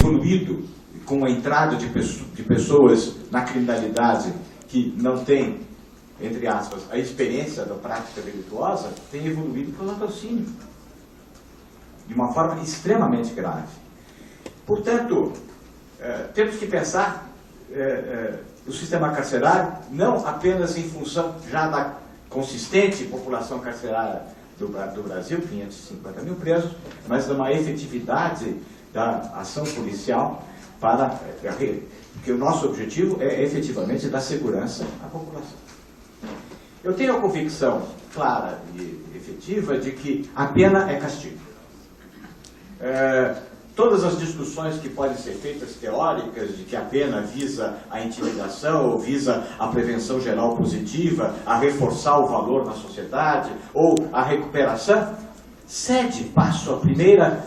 evoluído com a entrada de pessoas na criminalidade que não têm, entre aspas, a experiência da prática delituosa, tem evoluído para o latrocínio, de uma forma extremamente grave. Portanto, temos que pensar o sistema carcerário não apenas em função já da consistente população carcerária do Brasil, 550 mil presos, mas de uma efetividade da ação policial porque o nosso objetivo é efetivamente dar segurança à população. Eu tenho a convicção clara e efetiva de que a pena é castigo. Todas as discussões que podem ser feitas teóricas de que a pena visa a intimidação ou visa a prevenção geral positiva, a reforçar o valor na sociedade ou a recuperação, cede passo ao primeiro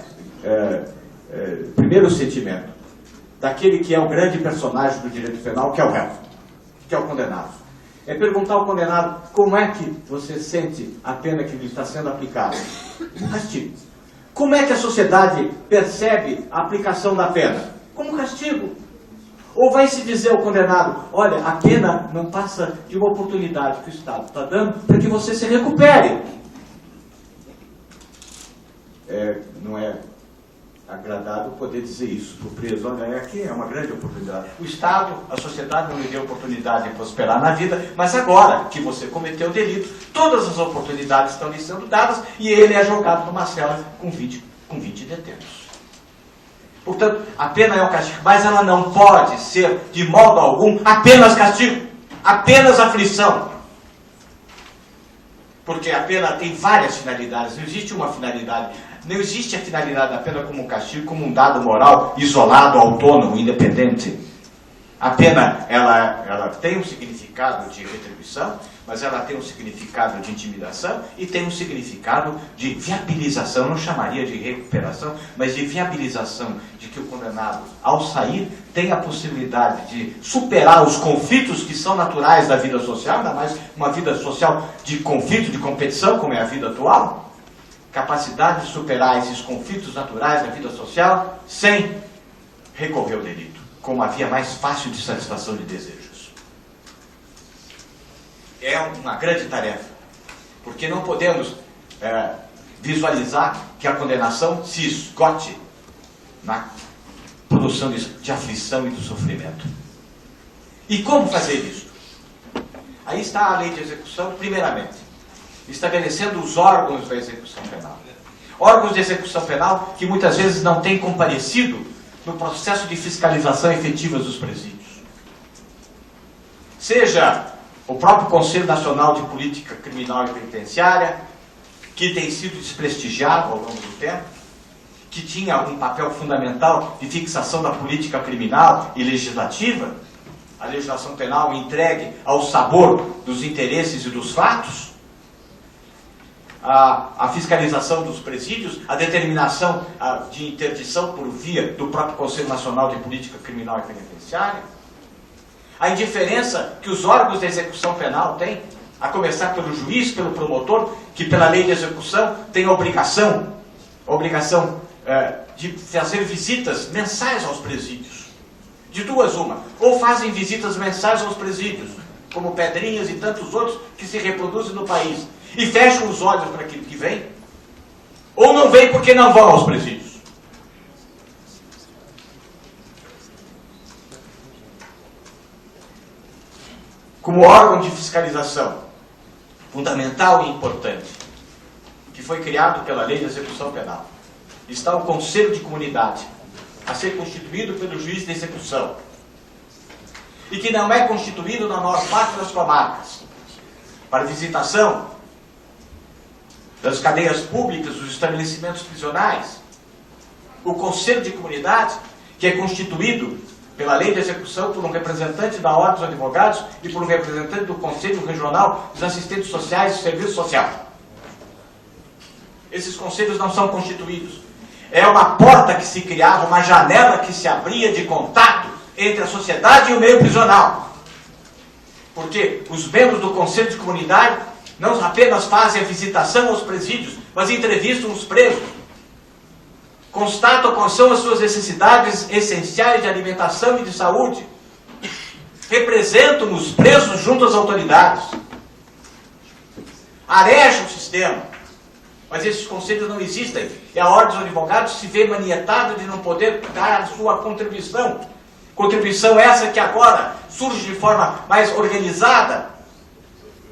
sentimento daquele que é o grande personagem do direito penal, que é o réu, que é o condenado. É perguntar ao condenado como é que você sente a pena que lhe está sendo aplicada. Um castigo. Como é que a sociedade percebe a aplicação da pena? Como castigo. Ou vai se dizer ao condenado, olha, a pena não passa de uma oportunidade que o Estado está dando para que você se recupere. Não é agradável poder dizer isso para o preso. Olha, aqui é uma grande oportunidade. O Estado, a sociedade não lhe deu oportunidade de prosperar na vida, mas agora que você cometeu o delito, todas as oportunidades estão lhe sendo dadas e ele é jogado numa cela com 20 detentos. Portanto, a pena é um castigo, mas ela não pode ser, de modo algum, apenas castigo, apenas aflição. Porque a pena tem várias finalidades, não existe uma finalidade. Não existe a finalidade da pena como um castigo, como um dado moral isolado, autônomo, independente. A pena, ela tem um significado de retribuição, mas ela tem um significado de intimidação e tem um significado de viabilização, eu não chamaria de recuperação, mas de viabilização, de que o condenado, ao sair, tem a possibilidade de superar os conflitos que são naturais da vida social, ainda mais uma vida social de conflito, de competição, como é a vida atual, capacidade de superar esses conflitos naturais da vida social sem recorrer ao delito, como a via mais fácil de satisfação de desejos. É uma grande tarefa, porque não podemos visualizar que a condenação se esgote na produção de aflição e do sofrimento. E como fazer isso? Aí está a lei de execução, primeiramente, estabelecendo os órgãos da execução penal. Órgãos de execução penal que muitas vezes não têm comparecido no processo de fiscalização efetiva dos presídios. Seja o próprio Conselho Nacional de Política Criminal e Penitenciária, que tem sido desprestigiado ao longo do tempo, que tinha um papel fundamental de fixação da política criminal e legislativa, a legislação penal entregue ao sabor dos interesses e dos fatos, a fiscalização dos presídios, a determinação de interdição por via do próprio Conselho Nacional de Política Criminal e Penitenciária, a indiferença que os órgãos de execução penal têm, a começar pelo juiz, pelo promotor, que pela lei de execução tem a obrigação de fazer visitas mensais aos presídios. De duas uma, ou fazem visitas mensais aos presídios, como Pedrinhas e tantos outros que se reproduzem no país, e fecham os olhos para aquilo que vem, ou não vem porque não vão aos presídios. Como órgão de fiscalização fundamental e importante, que foi criado pela Lei de Execução Penal, está o Conselho de Comunidade, a ser constituído pelo juiz de execução, e que não é constituído na maior parte das comarcas, para visitação das cadeias públicas, dos estabelecimentos prisionais. O Conselho de Comunidade, que é constituído pela lei de execução por um representante da Ordem dos Advogados e por um representante do Conselho Regional dos Assistentes Sociais e Serviço Social. Esses conselhos não são constituídos. É uma porta que se criava, uma janela que se abria de contato entre a sociedade e o meio prisional. Porque os membros do Conselho de Comunidade não apenas fazem a visitação aos presídios, mas entrevistam os presos. constatam quais são as suas necessidades essenciais de alimentação e de saúde, representam os presos junto às autoridades, arejam o sistema, mas esses conselhos não existem, e a Ordem dos Advogados se vê maniatada de não poder dar a sua contribuição. Contribuição essa que agora surge de forma mais organizada,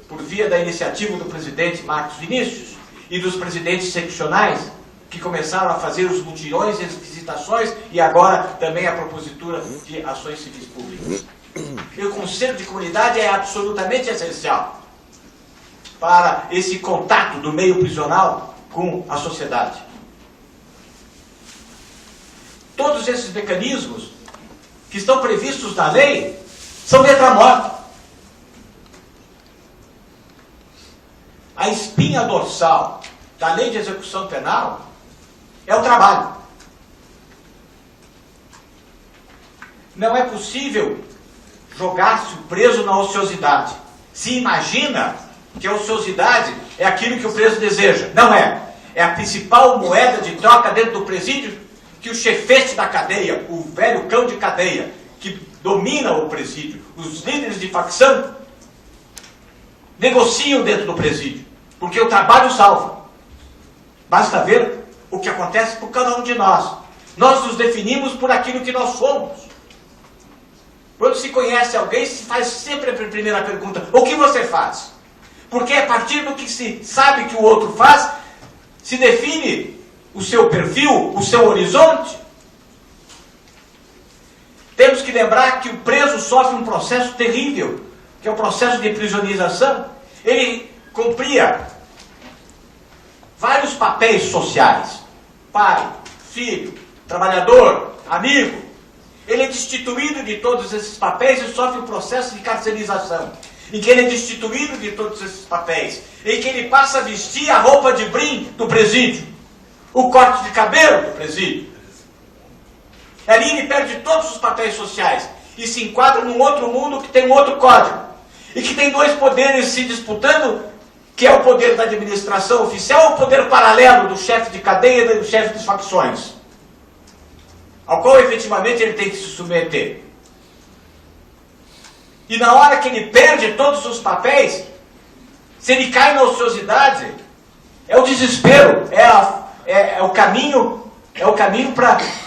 por via da iniciativa do presidente Marcos Vinícius e dos presidentes seccionais, que começaram a fazer os mutirões e as visitações, e agora também a propositura de ações civis públicas. E o Conselho de Comunidade é absolutamente essencial para esse contato do meio prisional com a sociedade. Todos esses mecanismos que estão previstos na lei são letra morta. A espinha dorsal da lei de execução penal é o trabalho. Não é possível jogar-se o preso na ociosidade. Se imagina que a ociosidade é aquilo que o preso deseja. Não é. É a principal moeda de troca dentro do presídio que o chefete da cadeia, o velho cão de cadeia, que domina o presídio, os líderes de facção, negociam dentro do presídio. Porque o trabalho salva. Basta ver o que acontece por cada um de nós. Nós nos definimos por aquilo que nós somos. Quando se conhece alguém, se faz sempre a primeira pergunta: o que você faz? Porque é a partir do que se sabe que o outro faz, se define o seu perfil, o seu horizonte. Temos que lembrar que o preso sofre um processo terrível, que é o processo de prisionerização. Ele cumpria vários papéis sociais: pai, filho, trabalhador, amigo. Ele é destituído de todos esses papéis e sofre um processo de carcerização, em que ele é destituído de todos esses papéis, em que ele passa a vestir a roupa de brim do presídio, o corte de cabelo do presídio. Ali ele perde todos os papéis sociais e se enquadra num outro mundo que tem um outro código, e que tem dois poderes se disputando, que é o poder da administração oficial, o poder paralelo do chefe de cadeia e do chefe de facções, ao qual efetivamente ele tem que se submeter. E na hora que ele perde todos os papéis, se ele cai na ociosidade, é o desespero, é o caminho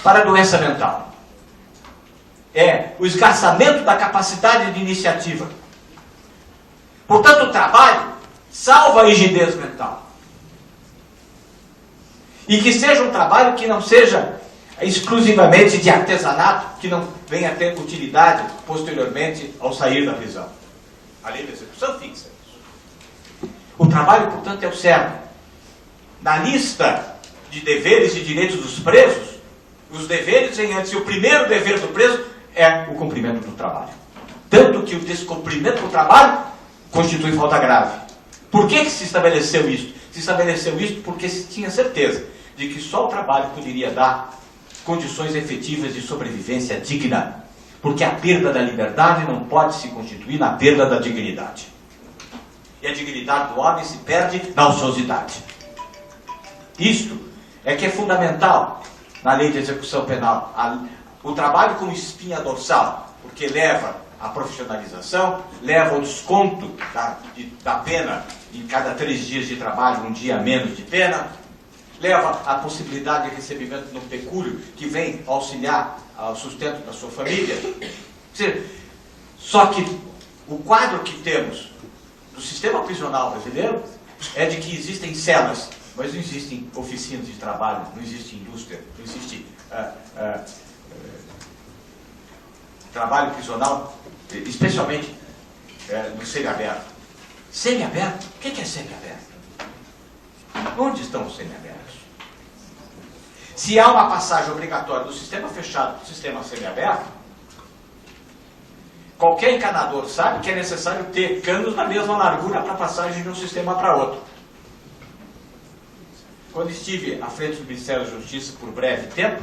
para a doença mental. É o esgarçamento da capacidade de iniciativa. Portanto, o trabalho salva a rigidez mental. E que seja um trabalho que não seja exclusivamente de artesanato, que não venha a ter utilidade posteriormente ao sair da prisão. A lei de execução fixa isso. O trabalho, portanto, é o cerne. Na lista de deveres e direitos dos presos, os deveres vêm antes, e o primeiro dever do preso é o cumprimento do trabalho. Tanto que o descumprimento do trabalho constitui falta grave. Por que se estabeleceu isso? Se estabeleceu isso porque se tinha certeza de que só o trabalho poderia dar condições efetivas de sobrevivência digna, porque a perda da liberdade não pode se constituir na perda da dignidade. E a dignidade do homem se perde na ociosidade. Isto é que é fundamental na lei de execução penal. O trabalho como espinha dorsal, porque leva à profissionalização, leva ao desconto da pena em cada 3 dias de trabalho, um dia a menos de pena, leva à possibilidade de recebimento no pecúlio, que vem auxiliar ao sustento da sua família. Só que o quadro que temos do sistema prisional brasileiro é de que existem celas, mas não existem oficinas de trabalho, não existe indústria, não existe trabalho prisional, especialmente no semiaberto. Semiaberto? O que é semiaberto? Onde estão os semiabertos? Se há uma passagem obrigatória do sistema fechado para o sistema semiaberto, qualquer encanador sabe que é necessário ter canos na mesma largura para passagem de um sistema para outro. Quando estive à frente do Ministério da Justiça por breve tempo,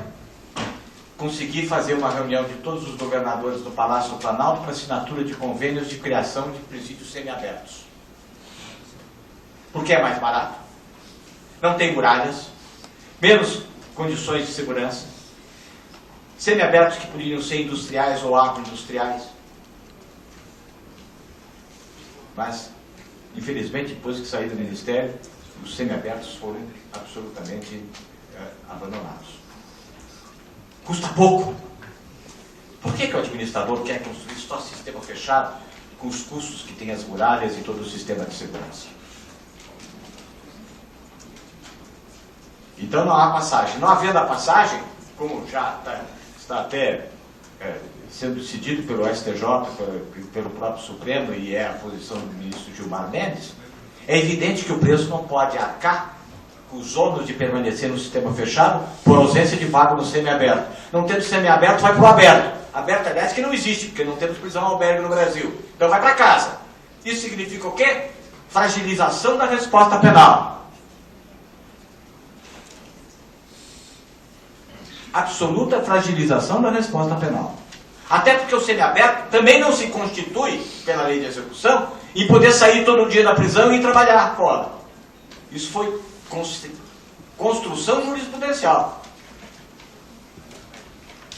consegui fazer uma reunião de todos os governadores do Palácio do Planalto para assinatura de convênios de criação de presídios semiabertos. Porque é mais barato, não tem muralhas, menos condições de segurança, semiabertos que poderiam ser industriais ou agroindustriais. Mas, infelizmente, depois que saí do Ministério, os semiabertos foram absolutamente abandonados. Custa pouco. Por que o administrador quer construir só sistema fechado, com os custos que tem as muralhas e todo o sistema de segurança? Então não há passagem. Não havendo a passagem, como já está até sendo decidido pelo STJ, pelo próprio Supremo, e é a posição do ministro Gilmar Mendes, é evidente que o preço não pode arcar com os ônus de permanecer no sistema fechado por ausência de vaga no semiaberto. Não tendo semiaberto, vai para o aberto. Aberto, aliás, que não existe, porque não temos prisão albergue no Brasil. Então vai para casa. Isso significa o quê? Fragilização da resposta penal. Absoluta fragilização da resposta penal. Até porque o semiaberto também não se constitui, pela lei de execução, em poder sair todo dia da prisão e ir trabalhar fora. Isso foi construção jurisprudencial.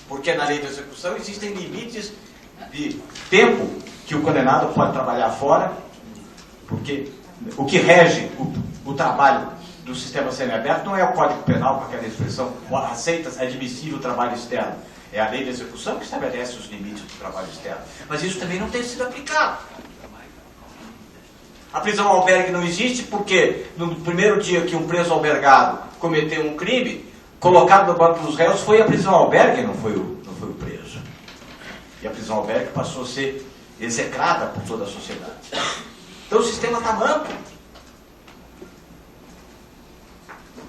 Porque na lei de execução existem limites de tempo que o condenado pode trabalhar fora, porque o que rege o trabalho do sistema semiaberto não é o Código Penal, com aquela expressão, aceita, admissível o trabalho externo. É a lei de execução que estabelece os limites do trabalho externo. Mas isso também não tem sido aplicado. A prisão albergue não existe porque no primeiro dia que um preso albergado cometeu um crime, colocado no banco dos réus foi a prisão albergue, não foi o preso. E a prisão albergue passou a ser execrada por toda a sociedade. Então o sistema está manco.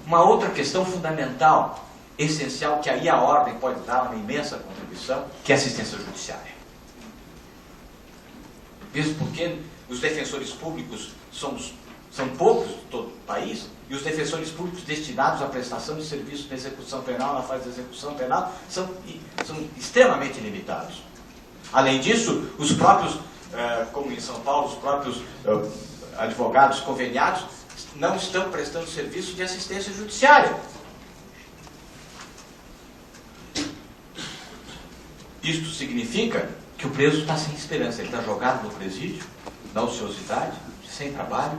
Uma outra questão fundamental, essencial, que aí a ordem pode dar uma imensa contribuição, que é a assistência judiciária. Mesmo porque os defensores públicos são poucos em todo o país, e os defensores públicos destinados à prestação de serviços de execução penal, na fase de execução penal, são extremamente limitados. Além disso, os próprios, como em São Paulo, os próprios advogados conveniados não estão prestando serviço de assistência judiciária. Isto significa que o preso está sem esperança, ele está jogado no presídio, na ociosidade, sem trabalho,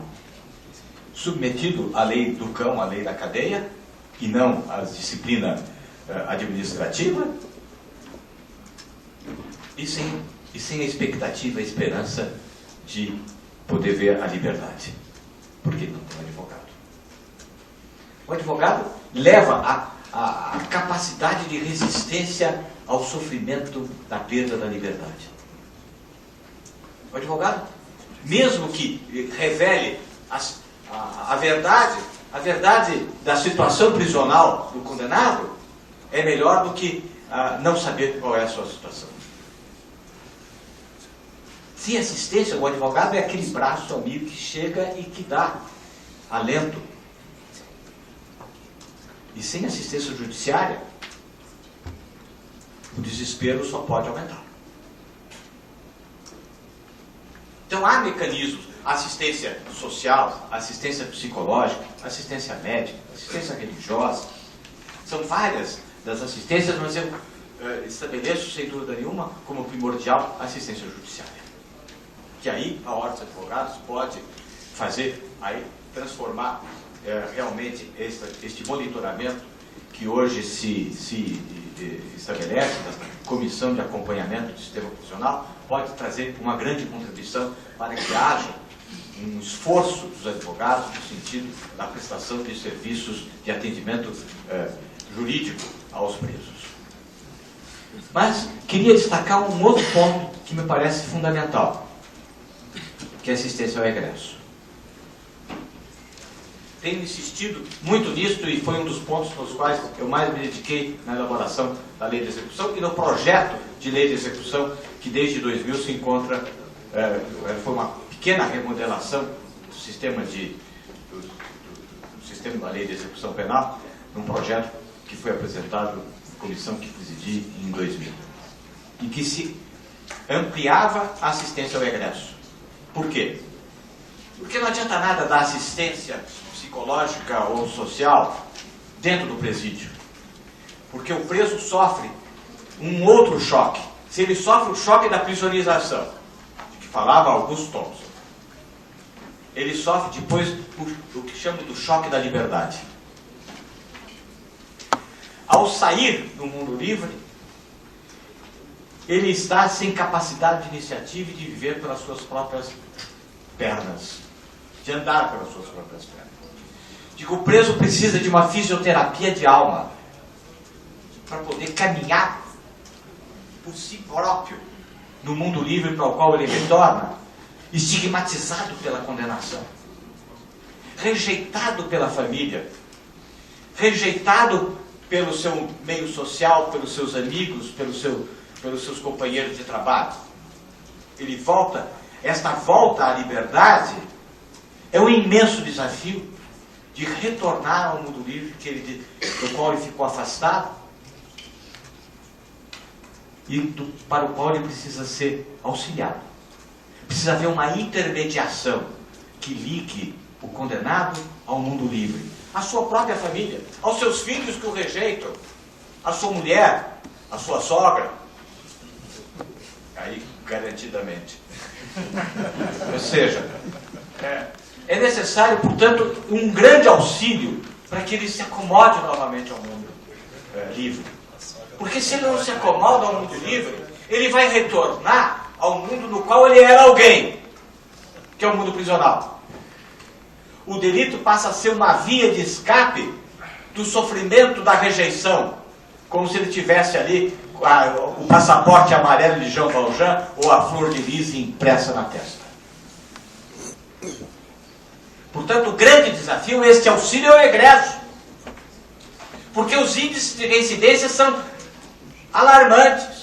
submetido à lei do cão, à lei da cadeia, e não à disciplina administrativa, e sem a expectativa, a esperança de poder ver a liberdade, porque não tem um advogado. O advogado leva a capacidade de resistência ao sofrimento da perda da liberdade. O advogado, mesmo que revele a verdade da situação prisional do condenado, é melhor do que não saber qual é a sua situação. Sem assistência, o advogado é aquele braço amigo que chega e que dá alento. E sem assistência judiciária, o desespero só pode aumentar. Então há mecanismos, assistência social, assistência psicológica, assistência médica, assistência religiosa. São várias das assistências, mas eu estabeleço, sem dúvida nenhuma, como primordial a assistência judiciária. Que aí a Ordem dos Advogados pode fazer, aí transformar realmente este monitoramento que hoje se estabelece, da Comissão de Acompanhamento do Sistema Prisional, pode trazer uma grande contribuição para que haja um esforço dos advogados no sentido da prestação de serviços de atendimento jurídico aos presos. Mas queria destacar um outro ponto que me parece fundamental, que é a assistência ao egresso. Tenho insistido muito nisso e foi um dos pontos nos quais eu mais me dediquei na elaboração da lei de execução e no projeto de lei de execução que desde 2000 se encontra, foi uma pequena remodelação do sistema da lei de execução penal, num projeto que foi apresentado na comissão que presidi em 2000, em que se ampliava a assistência ao egresso. Por quê? Porque não adianta nada dar assistência psicológica ou social dentro do presídio. Porque o preso sofre um outro choque. Se ele sofre o choque da prisionerização, que falava Augusto Thompson, ele sofre depois o que chama do choque da liberdade. Ao sair do mundo livre, ele está sem capacidade de iniciativa e de viver pelas suas próprias pernas, de andar pelas suas próprias pernas. Digo, o preso precisa de uma fisioterapia de alma para poder caminhar por si próprio no mundo livre para o qual ele retorna, estigmatizado pela condenação, rejeitado pela família, rejeitado pelo seu meio social, pelos seus amigos, pelos seus companheiros de trabalho. Ele volta, esta volta à liberdade é um imenso desafio de retornar ao mundo livre do qual ele ficou afastado e para o qual ele precisa ser auxiliado. Precisa haver uma intermediação que ligue o condenado ao mundo livre, à sua própria família, aos seus filhos que o rejeitam, à sua mulher, à sua sogra, aí garantidamente. Ou seja, é necessário, portanto, um grande auxílio para que ele se acomode novamente ao mundo livre. Porque se ele não se acomoda ao mundo livre, ele vai retornar ao mundo no qual ele era alguém, que é o mundo prisional. O delito passa a ser uma via de escape do sofrimento da rejeição, como se ele tivesse ali o passaporte amarelo de Jean Valjean ou a flor de lis impressa na testa. Portanto, o grande desafio é este auxílio ao egresso, porque os índices de reincidência são alarmantes.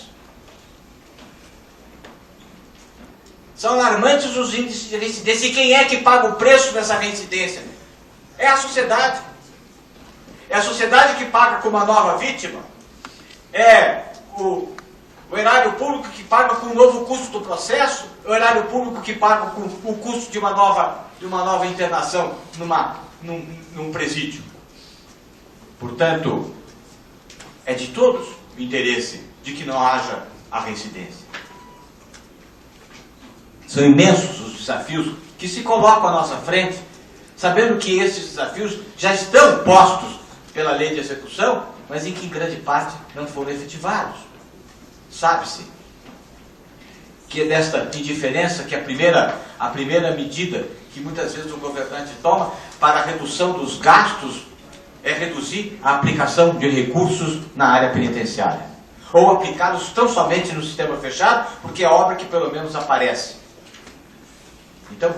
São alarmantes os índices de reincidência. E quem é que paga o preço dessa reincidência? É a sociedade. É a sociedade que paga com uma nova vítima. É o erário público que paga com o novo custo do processo. É o erário público que paga com o custo de uma nova internação num presídio. Portanto, é de todos o interesse de que não haja a reincidência. São imensos os desafios que se colocam à nossa frente, sabendo que esses desafios já estão postos pela lei de execução, mas em que em grande parte não foram efetivados. Sabe-se que é desta indiferença que a primeira medida que muitas vezes o governante toma para a redução dos gastos é reduzir a aplicação de recursos na área penitenciária. Ou aplicá-los tão somente no sistema fechado, porque é a obra que pelo menos aparece. Então,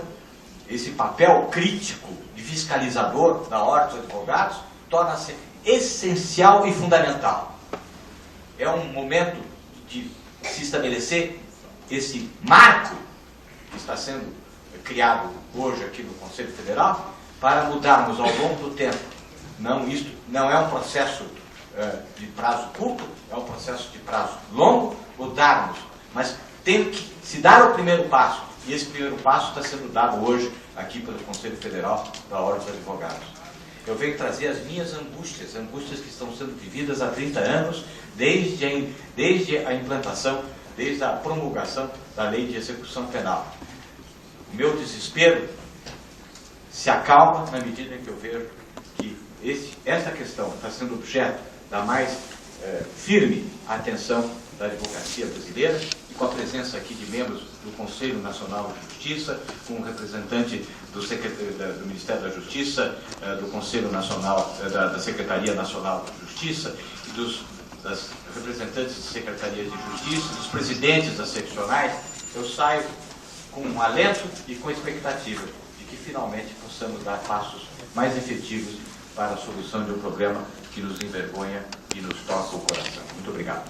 esse papel crítico e fiscalizador da Ordem dos Advogados torna-se essencial e fundamental. É um momento de se estabelecer esse marco que está sendo criado hoje aqui no Conselho Federal para mudarmos ao longo do tempo. Isto não é um processo de prazo curto, é um processo de prazo longo, mudarmos, mas tem que se dar o primeiro passo, e esse primeiro passo está sendo dado hoje aqui pelo Conselho Federal da Ordem dos Advogados. Eu venho trazer as minhas angústias que estão sendo vividas há 30 anos, desde a implantação, desde a promulgação da Lei de Execução Penal. O meu desespero se acalma na medida em que eu vejo que esta questão está sendo objeto da mais firme atenção da advocacia brasileira, e com a presença aqui de membros do Conselho Nacional de Justiça, com um representante do Ministério da Justiça, do Conselho Nacional, da Secretaria Nacional de Justiça, e das representantes de secretarias de justiça, dos presidentes das seccionais, eu saio com um alento e com expectativa de que finalmente possamos dar passos mais efetivos para a solução de um problema que nos envergonha e nos toca o coração. Muito obrigado.